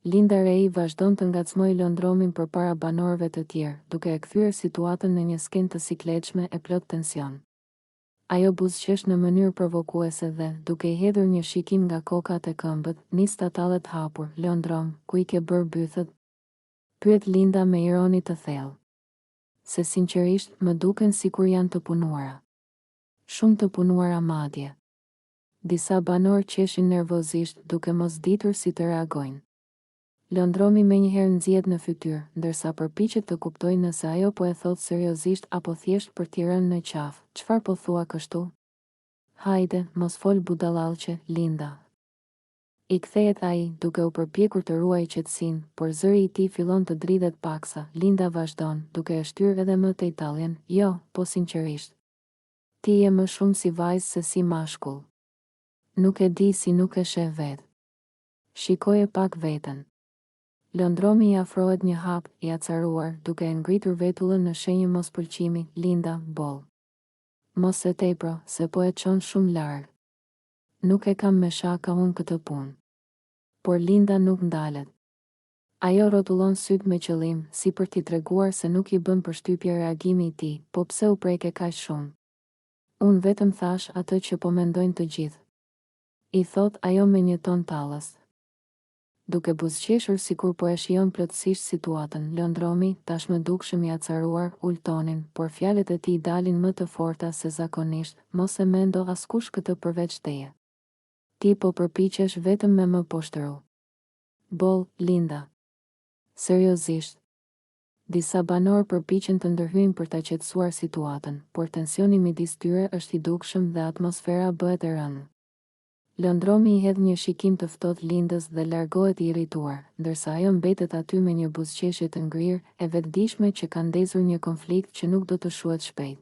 Linda Ray vazhdon të ngacmoj lëndromin përpara banorëve të tjerë, duke e kthyer situatën në një skenë të sikletshme e plot tension. Ajo buzëqesh në mënyrë provokuese dhe, duke I hedhur një shikim nga kokat e këmbët, nis ta tallet hapur. Lëndrom, ku I ke bërë bythet? Pyet Linda me ironi të thellë. Se sinqerisht, më duken sikur janë të punuara. Shumë të punuara madje. Disa banor qeshin nervozisht, duke mos ditur si të reagojnë. Lëndromi menjëherë nxjihet në fytyrë, ndërsa përpiqet të kuptojë nëse ajo po e thot seriozisht apo thjesht për t'i rënë në qafë. Çfarë po thua kështu? Hajde, mos fol budallallçe, Linda. I kthehet ai, duke u përpjekur të ruajë qetësinë, por zëri I tij fillon të dridhet paksa. Linda vazhdon, duke e shtyrë edhe më tej talljen. Jo, po sinqerisht. Ti je më shumë si vajzë se si mashkull. Nuk e di si nuk e sheh vetë. Shikoje pak veten. Lëndromi I afrohet një hap, I acaruar, duke e ngritur vetullën në shenjë mospëlqimi. Linda, boll. Mos e tepro, se po e çon shumë larg. Nuk e kam me shaka unë këtë punë. Por Linda nuk ndalet. Ajo rrotullon syt me qëllim, si për t'i treguar se nuk I bën përshtypje reagimi I tij, po pse u preke kaq shumë? Unë vetëm thash atë që po mendojnë të gjithë. I thot ajo me një ton tallës. Duke buzëqeshur sikur po e shijon plotësisht situatën, lëndromi, tashmë dukshëm I acaruar, ul tonin, por fjalët e tij dalin më të forta se zakonisht. Mos e mendo askush këtë përveç teje. Ti po përpiqesh vetëm me më poshtëru. Boll, Linda. Seriozisht. Disa banor përpiqen të ndërhyjnë për ta qetësuar situatën, por tensioni midis tyre është I dukshëm dhe atmosfera bëhet e rënë. Lëndromi I hedh një shikim të ftohtë Lindës dhe largohet I irrituar, ndërsa ajo mbetet aty me një buzëqeshje të ngrirë, e vetëdijshme që ka ndezur një konflikt që nuk do të shuhet shpejt.